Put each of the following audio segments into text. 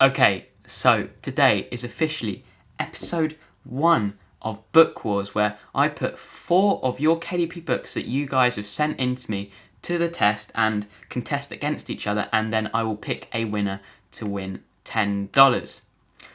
Okay, so today is officially episode 1 of Book Wars, where I put 4 of your KDP books that you guys have sent in to me to the test and contest against each other, and then I will pick a winner to win $10.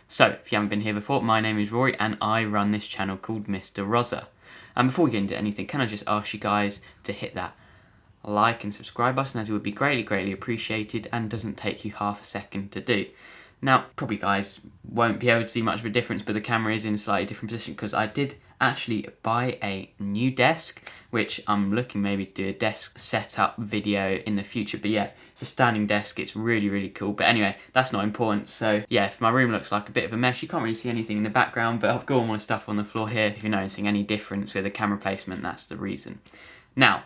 So, if you haven't been here before, my name is Rory and I run this channel called Mr. Roza. And before we get into anything, can I just ask you guys to hit that like and subscribe button, as it would be greatly appreciated and doesn't take you half a second to do. Now, probably guys won't be able to see much of a difference, but the camera is in a slightly different position because I did actually buy a new desk, which I'm looking maybe to do a desk setup video in the future. But yeah, it's a standing desk, it's really cool. But anyway, that's not important. So yeah, if my room looks like a bit of a mess, you can't really see anything in the background, but I've got all my stuff on the floor here. If you're noticing any difference with the camera placement, that's the reason. Now,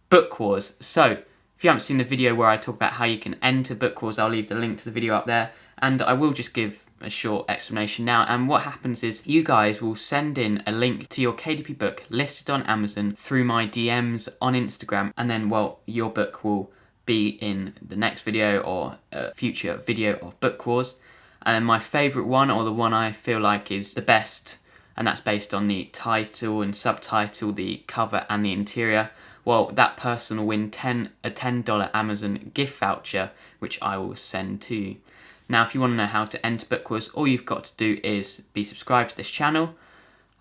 Book Wars. So, if you haven't seen the video where I talk about how you can enter Book Wars, I'll leave the link to the video up there. And I will just give a short explanation now. And what happens is you guys will send in a link to your KDP book listed on Amazon through my DMs on Instagram. And then, well, your book will be in the next video or a future video of Book Wars. And my favourite one, or the one I feel like is the best, and that's based on the title and subtitle, the cover and the interior, well, that person will win a $10 Amazon gift voucher, which I will send to you. Now, if you want to know how to enter Book Wars, all you've got to do is be subscribed to this channel,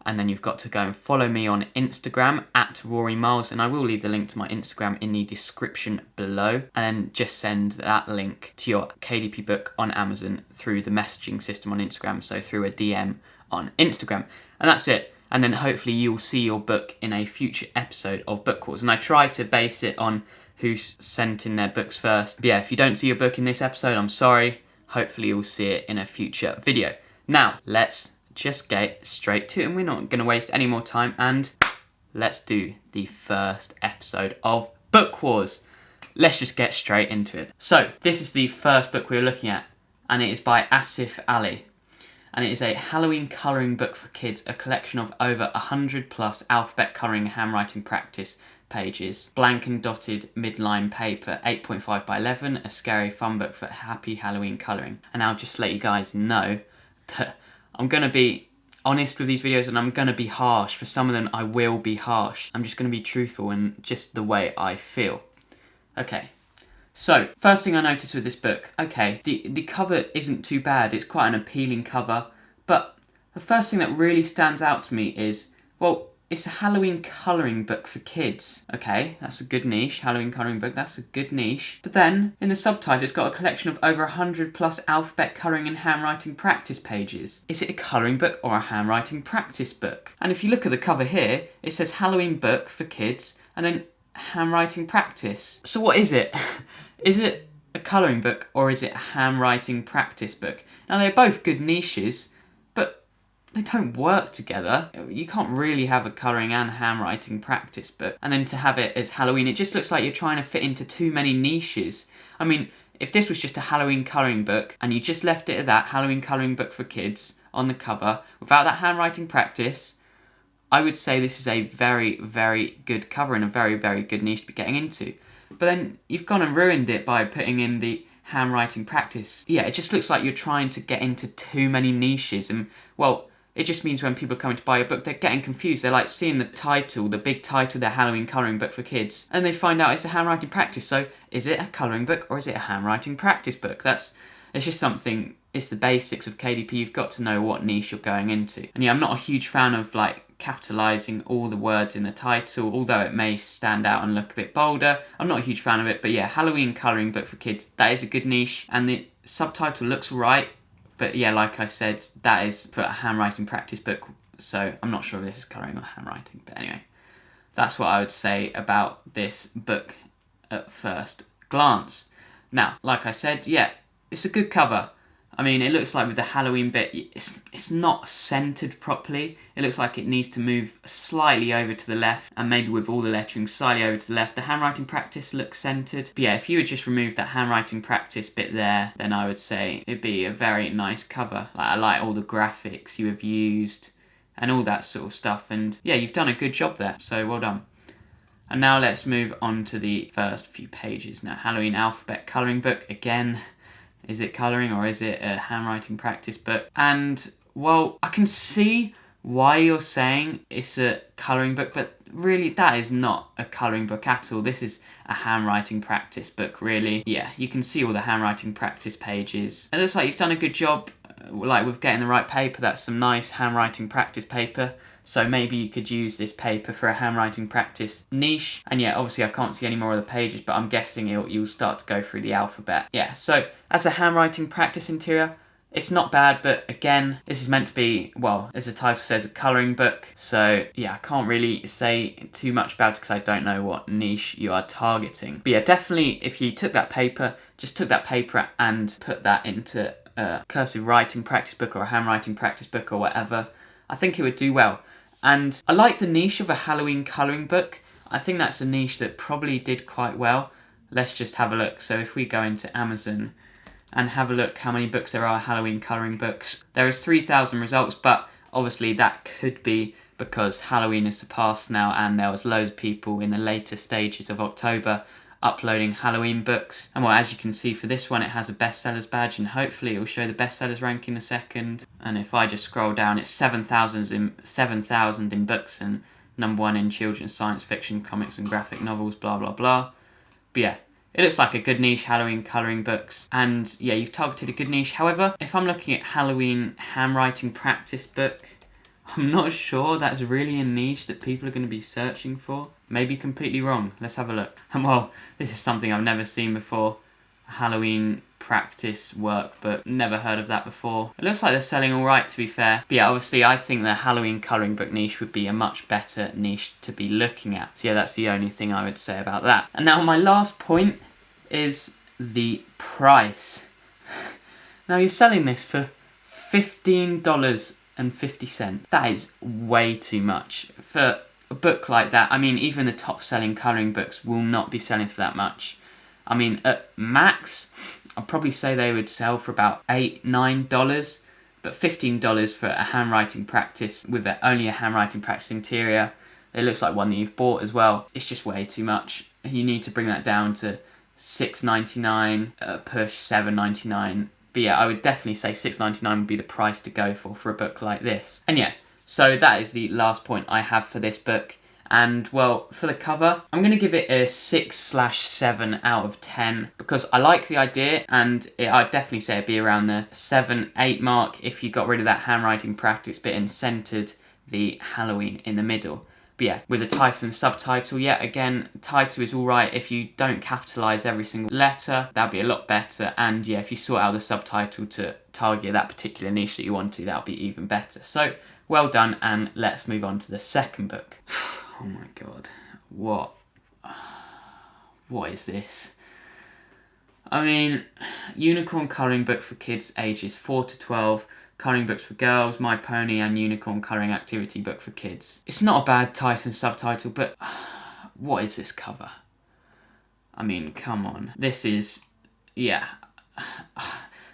and then you've got to go and follow me on Instagram at Rory Miles, and I will leave the link to my Instagram in the description below, and then just send that link to your KDP book on Amazon through the messaging system on Instagram, so through a DM on Instagram, and that's it. And then hopefully you'll see your book in a future episode of Book Wars. And I try to base it on who's sent in their books first. But yeah, if you don't see your book in this episode, I'm sorry. Hopefully you'll see it in a future video. Now, let's just get straight to it, and we're not going to waste any more time, and let's do the first episode of Book Wars. Let's just get straight into it. So, this is the first book we're looking at, and it is by Asif Ali. And it is a Halloween colouring book for kids, a collection of over 100 plus alphabet colouring and handwriting practice pages, blank and dotted midline paper, 8.5 by 11, a scary fun book for happy Halloween colouring. And I'll just let you guys know that I'm going to be honest with these videos, and I'm going to be harsh. For some of them I will be harsh. I'm just going to be truthful and just the way I feel. Okay. So, first thing I noticed with this book, okay, the cover isn't too bad, it's quite an appealing cover, but the first thing that really stands out to me is, well, it's a Halloween colouring book for kids. Okay, that's a good niche, Halloween colouring book, that's a good niche. But then, in the subtitle, it's got a collection of over 100 plus alphabet colouring and handwriting practice pages. Is it a colouring book or a handwriting practice book? And if you look at the cover here, it says Halloween book for kids, and then handwriting practice. So what is it? Is it a colouring book or is it a handwriting practice book? Now, they're both good niches, but they don't work together. You can't really have a colouring and handwriting practice book and then to have it as Halloween. It just looks like you're trying to fit into too many niches. I mean, if this was just a Halloween colouring book and you just left it at that, Halloween colouring book for kids on the cover, without that handwriting practice, I would say this is a very good cover and a very good niche to be getting into. But then you've gone and ruined it by putting in the handwriting practice. Yeah, it just looks like you're trying to get into too many niches, and well, it just means when people are coming to buy a book, they're getting confused. They're like seeing the title, the big title, the Halloween colouring book for kids, and they find out it's a handwriting practice. So is it a colouring book or is it a handwriting practice book? It's just something, it's the basics of KDP. You've got to know what niche you're going into. And yeah, I'm not a huge fan of like capitalising all the words in the title, although it may stand out and look a bit bolder. I'm not a huge fan of it, but yeah, Halloween colouring book for kids, that is a good niche, and the subtitle looks right, but yeah, like I said, that is for a handwriting practice book, so I'm not sure if this is colouring or handwriting, but anyway, that's what I would say about this book at first glance. Now, like I said, yeah, it's a good cover. I mean, it looks like with the Halloween bit, it's not centred properly. It looks like it needs to move slightly over to the left, and maybe with all the lettering slightly over to the left. The handwriting practice looks centred. But yeah, if you would just remove that handwriting practice bit there, then I would say it'd be a very nice cover. Like, I like all the graphics you have used and all that sort of stuff. And yeah, you've done a good job there, so well done. And now let's move on to the first few pages. Now, Halloween alphabet colouring book, again, Is it colouring or is it a handwriting practice book? And, well, I can see why you're saying it's a colouring book, but really that is not a colouring book at all. This is a handwriting practice book, really. Yeah, you can see all the handwriting practice pages. It looks like you've done a good job like with getting the right paper. That's some nice handwriting practice paper. So maybe you could use this paper for a handwriting practice niche. And yeah, obviously I can't see any more of the pages, but I'm guessing you'll start to go through the alphabet. Yeah, so as a handwriting practice interior, it's not bad, but again, this is meant to be, well, as the title says, a colouring book. So yeah, I can't really say too much about it because I don't know what niche you are targeting. But yeah, definitely if you took that paper, and put that into a cursive writing practice book or a handwriting practice book or whatever, I think it would do well. And I like the niche of a Halloween colouring book. I think that's a niche that probably did quite well. Let's just have a look. So if we go into Amazon and have a look how many books there are Halloween colouring books, there is 3,000 results, but obviously that could be because Halloween is surpassed now and there was loads of people in the later stages of October uploading Halloween books. And well, as you can see for this one, it has a bestsellers badge, and hopefully it will show the bestsellers rank in a second. And if I just scroll down, it's 7,000 in books and #1 in children's science fiction, comics and graphic novels, blah blah blah. But yeah, it looks like a good niche, Halloween colouring books. And yeah, you've targeted a good niche. However, if I'm looking at Halloween handwriting practice book, I'm not sure that's really a niche that people are going to be searching for. Maybe completely wrong. Let's have a look. And well, this is something I've never seen before. A Halloween practice workbook. Never heard of that before. It looks like they're selling alright, to be fair. But yeah, obviously I think the Halloween colouring book niche would be a much better niche to be looking at. So yeah, that's the only thing I would say about that. And now my last point is the price. Now you're selling this for $15.50. That is way too much for a book like that. I mean, even the top selling colouring books will not be selling for that much. I mean, at max, I'd probably say they would sell for about $8, $9, but $15 for a handwriting practice with only a handwriting practice interior. It looks like one that you've bought as well. It's just way too much. You need to bring that down to $6.99, push $7.99. But yeah, I would definitely say $6.99 would be the price to go for a book like this. And yeah, so that is the last point I have for this book. And well, for the cover, I'm going to give it a 6/7 out of 10 because I like the idea, and I'd definitely say it'd be around the 7, 8 mark if you got rid of that handwriting practice bit and centered the Halloween in the middle. But yeah, with the title and subtitle, yeah, again, title is alright. If you don't capitalise every single letter, that'd be a lot better. And yeah, if you sort out the subtitle to target that particular niche that you want to, that'll be even better. So, well done, and let's move on to the second book. Oh my god, what is this? I mean, unicorn colouring book for kids ages 4 to 12, colouring books for girls, My Pony, and unicorn colouring activity book for kids. It's not a bad title and subtitle, but what is this cover? I mean, come on. This is, yeah,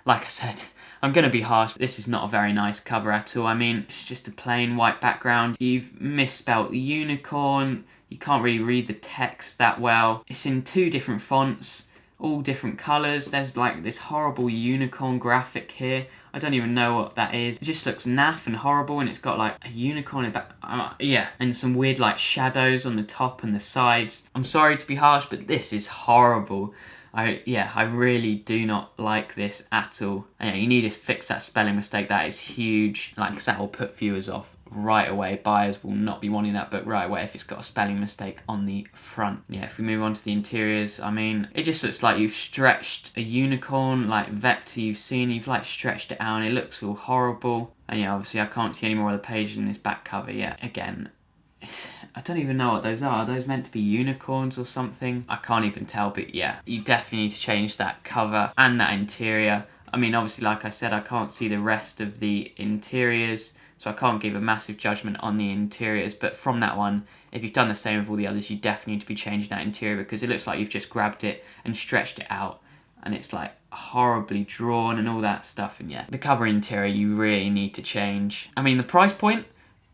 like I said, I'm going to be harsh. This is not a very nice cover at all. I mean, it's just a plain white background. You've misspelt the unicorn. You can't really read the text that well. It's in 2 different fonts, all different colours. There's like this horrible unicorn graphic here. I don't even know what that is. It just looks naff and horrible, and it's got like a unicorn in the back. Yeah, and some weird like shadows on the top and the sides. I'm sorry to be harsh, but this is horrible. I really do not like this at all. And yeah, you need to fix that spelling mistake. That is huge. Like, that will put viewers off right away. Buyers will not be wanting that book right away if it's got a spelling mistake on the front. Yeah, if we move on to the interiors, I mean, it just looks like you've stretched a unicorn, like vector you've seen, you've like stretched it out and it looks all horrible. And yeah, obviously I can't see any more of the pages in this back cover yet. Again, I don't even know what those are. Are those meant to be unicorns or something? I can't even tell, but yeah, you definitely need to change that cover and that interior. I mean, obviously, like I said, I can't see the rest of the interiors, so I can't give a massive judgment on the interiors, but from that one, if you've done the same with all the others, you definitely need to be changing that interior because it looks like you've just grabbed it and stretched it out, and it's like horribly drawn and all that stuff. And yeah, the cover interior you really need to change. I mean, the price point,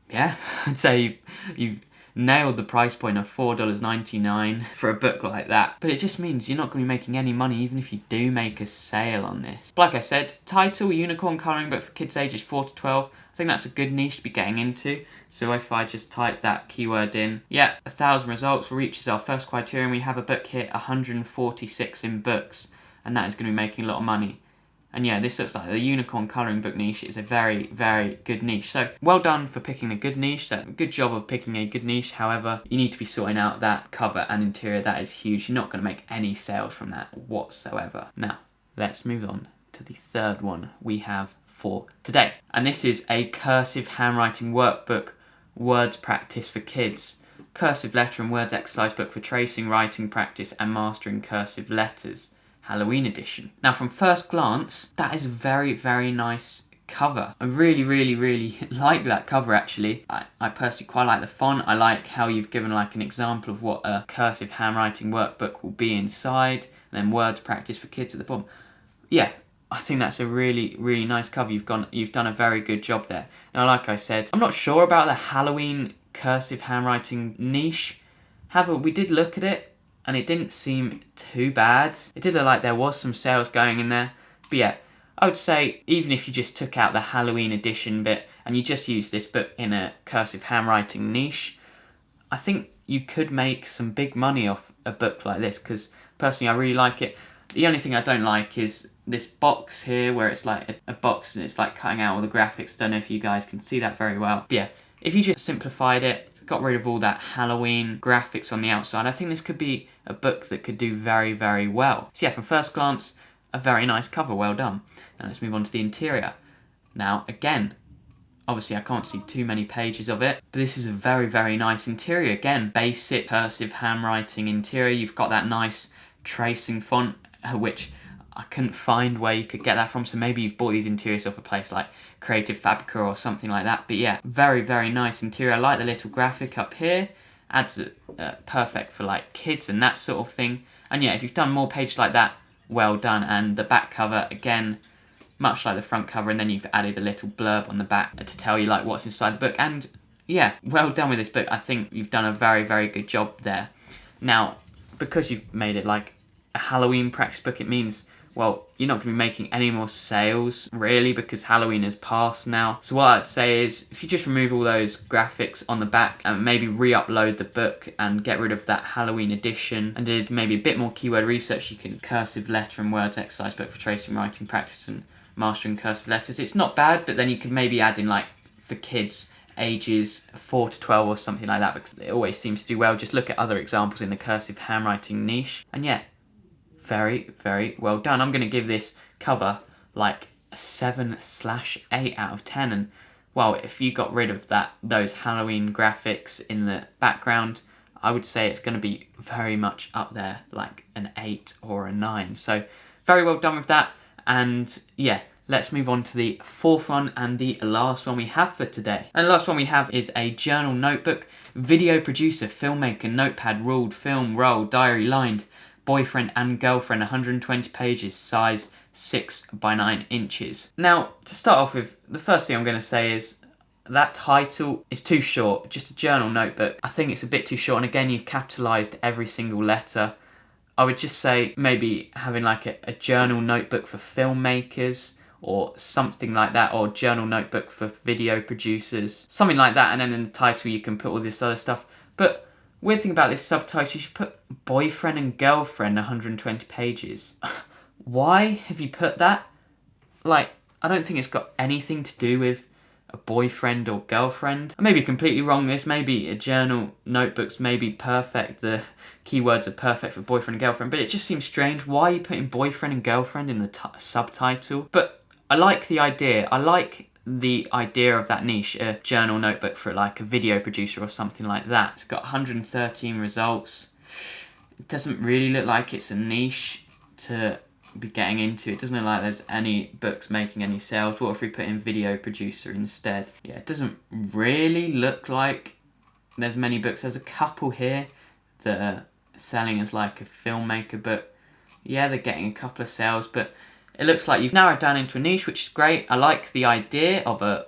yeah, I'd say you've nailed the price point of $4.99 for a book like that. But it just means you're not going to be making any money even if you do make a sale on this. But like I said, title, unicorn colouring book for kids ages 4 to 12. I think that's a good niche to be getting into. So if I just type that keyword in, yeah, 1,000 results reaches our first criterion. We have a book here, 146 in books, and that is going to be making a lot of money. And yeah, this looks like the unicorn colouring book niche is a very, very good niche. So well done for picking a good niche. So good job of picking a good niche. However, you need to be sorting out that cover and interior. That is huge. You're not going to make any sales from that whatsoever. Now, let's move on to the third one we have for today. And this is a cursive handwriting workbook, words practice for kids. Cursive letter and words exercise book for tracing, writing practice and mastering cursive letters. Halloween edition. Now from first glance, that is a very, very nice cover. I really, really, really like that cover actually. I personally quite like the font. I like how you've given like an example of what a cursive handwriting workbook will be inside, and then words practice for kids at the bottom. Yeah, I think that's a really, really nice cover. You've done a very good job there. Now like I said, I'm not sure about the Halloween cursive handwriting niche. However, we did look at it, and it didn't seem too bad. It did look like there was some sales going in there. But yeah, I would say even if you just took out the Halloween edition bit and you just used this book in a cursive handwriting niche, I think you could make some big money off a book like this, because personally I really like it. The only thing I don't like is this box here where it's like a box and it's like cutting out all the graphics. Don't know if you guys can see that very well. But yeah, if you just simplified it, got rid of all that Halloween graphics on the outside, I think this could be a book that could do very, very well. So yeah, from first glance, a very nice cover, well done. Now let's move on to the interior. Now again, obviously I can't see too many pages of it, but this is a very, very nice interior. Again, basic cursive handwriting interior. You've got that nice tracing font, which I couldn't find where you could get that from, so maybe you've bought these interiors off a place like Creative Fabrica or something like that. But yeah, very, very nice interior. I like the little graphic up here. Adds perfect for like kids and that sort of thing. And yeah, if you've done more pages like that, well done. And the back cover, again, much like the front cover, and then you've added a little blurb on the back to tell you like what's inside the book. And yeah, well done with this book. I think you've done a very, very good job there. Now, because you've made it like a Halloween practice book, it means, well, you're not going to be making any more sales, really, because Halloween has passed now. So what I'd say is, if you just remove all those graphics on the back and maybe re-upload the book and get rid of that Halloween edition and did maybe a bit more keyword research, you can cursive letter and words exercise book for tracing, writing practice and mastering cursive letters. It's not bad, but then you could maybe add in like for kids ages 4 to 12 or something like that, because it always seems to do well. Just look at other examples in the cursive handwriting niche. And yeah, very, very well done. I'm going to give this cover like a 7/8 out of 10. And well, if you got rid of those Halloween graphics in the background, I would say it's going to be very much up there, like an 8 or a 9. So very well done with that. And yeah, let's move on to the fourth one and the last one we have for today. And the last one we have is a journal notebook, video producer, filmmaker, notepad, ruled, film, roll, diary, lined, boyfriend and girlfriend, 120 pages, size 6 by 9 inches. Now, to start off with, the first thing I'm going to say is that title is too short. Just a journal notebook. I think it's a bit too short, and again, you've capitalised every single letter. I would just say maybe having like a journal notebook for filmmakers or something like that, or journal notebook for video producers, something like that, and then in the title you can put all this other stuff. But weird thing about this subtitle, you should put boyfriend and girlfriend, 120 pages. Why have you put that? Like, I don't think it's got anything to do with a boyfriend or girlfriend. I may be completely wrong this. Maybe a journal notebook's maybe perfect. The keywords are perfect for boyfriend and girlfriend, but it just seems strange. Why are you putting boyfriend and girlfriend in the subtitle? But I like the idea. I like the idea of that niche, a journal notebook for like a video producer or something like that. It's got 113 results. It doesn't really look like it's a niche to be getting into. It doesn't look like there's any books making any sales. What if we put in video producer instead? Yeah, it doesn't really look like there's many books. There's a couple here that are selling as like a filmmaker book. Yeah, they're getting a couple of sales, but it looks like you've narrowed down into a niche, which is great. I like the idea of a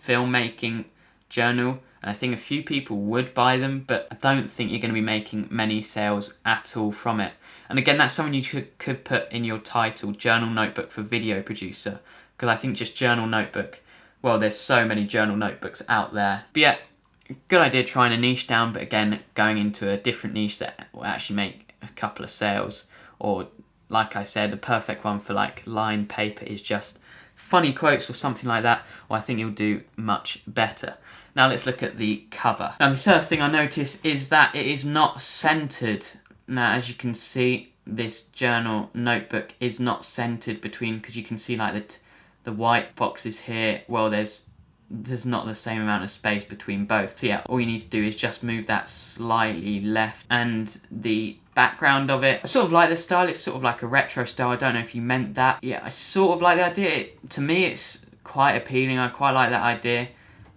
filmmaking journal. And I think a few people would buy them, but I don't think you're going to be making many sales at all from it. And again, that's something you could put in your title, Journal Notebook for Video Producer, because I think just Journal Notebook, well, there's so many journal notebooks out there. But yeah, good idea trying a niche down, but again, going into a different niche that will actually make a couple of sales. Or, like I said, the perfect one for like lined paper is just funny quotes or something like that, or I think you'll do much better. Now let's look at the cover. Now the first thing I notice is that it is not centered. Now as you can see, this journal notebook is not centered between, because you can see like the white boxes here, well there's not the same amount of space between both. So yeah, all you need to do is just move that slightly left. And the background of it, I sort of like the style. It's sort of like a retro style. I don't know if you meant that. Yeah, I sort of like the idea. To me, it's quite appealing. I quite like that idea,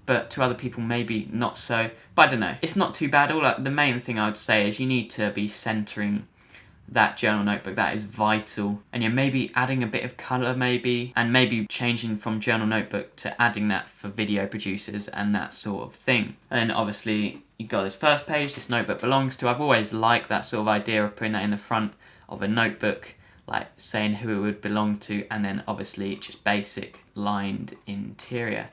but to other people maybe not so. But I don't know. It's not too bad. The main thing I would say is you need to be centering that journal notebook. That is vital. And you're maybe adding a bit of colour maybe, and maybe changing from journal notebook to adding that for video producers and that sort of thing. And then obviously you've got this first page, this notebook belongs to. I've always liked that sort of idea of putting that in the front of a notebook, like saying who it would belong to, and then obviously just basic lined interior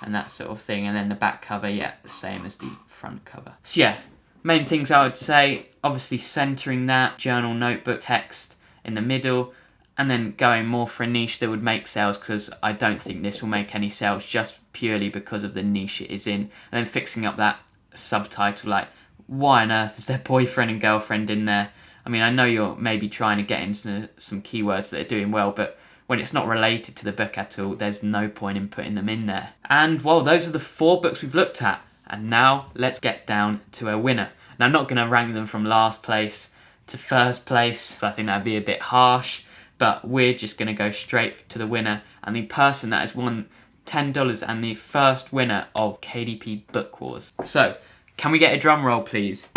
and that sort of thing. And then the back cover, yeah, the same as the front cover. So yeah, main things I would say, obviously centering that journal notebook text in the middle, and then going more for a niche that would make sales, because I don't think this will make any sales just purely because of the niche it is in. And then fixing up that subtitle, like why on earth is there boyfriend and girlfriend in there? I mean, I know you're maybe trying to get into some keywords that are doing well, but when it's not related to the book at all, there's no point in putting them in there. And well, those are the 4 books we've looked at. And now let's get down to a winner. Now I'm not going to rank them from last place to first place, so I think that'd be a bit harsh, but we're just going to go straight to the winner, and the person that has won $10 and the first winner of KDP Book Wars. So, can we get a drum roll please?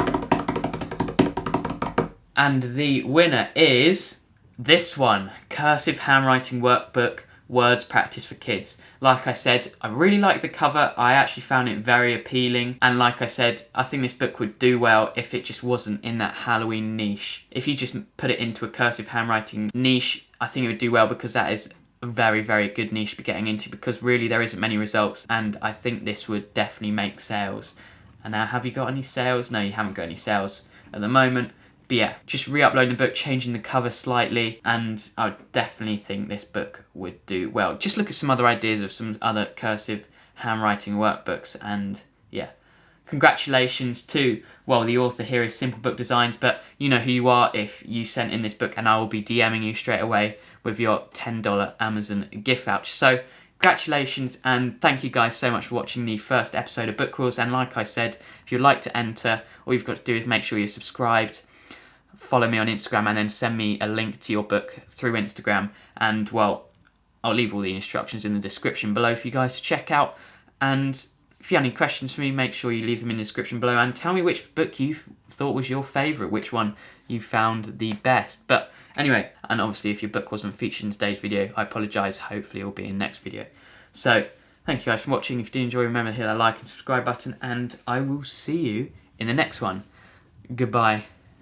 And the winner is this one, Cursive Handwriting Workbook, Words Practice for Kids. Like I said, I really like the cover. I actually found it very appealing. And like I said, I think this book would do well if it just wasn't in that Halloween niche. If you just put it into a cursive handwriting niche, I think it would do well, because that is a very, very good niche to be getting into, because really there isn't many results, and I think this would definitely make sales. And now, have you got any sales? No, you haven't got any sales at the moment. But yeah, just re-uploading the book, changing the cover slightly, and I would definitely think this book would do well. Just look at some other ideas of some other cursive handwriting workbooks, and yeah. Congratulations to, well, the author here is Simple Book Designs, but you know who you are if you sent in this book, and I will be DMing you straight away with your $10 Amazon gift voucher. So congratulations, and thank you guys so much for watching the first episode of BookWars. And like I said, if you'd like to enter, all you've got to do is make sure you're subscribed, follow me on Instagram, and then send me a link to your book through Instagram. And well, I'll leave all the instructions in the description below for you guys to check out. And if you have any questions for me, make sure you leave them in the description below, and tell me which book you thought was your favourite, which one you found the best. But anyway, and obviously if your book wasn't featured in today's video, I apologise, hopefully it will be in the next video. So, thank you guys for watching. If you did enjoy, remember to hit that like and subscribe button, and I will see you in the next one. Goodbye.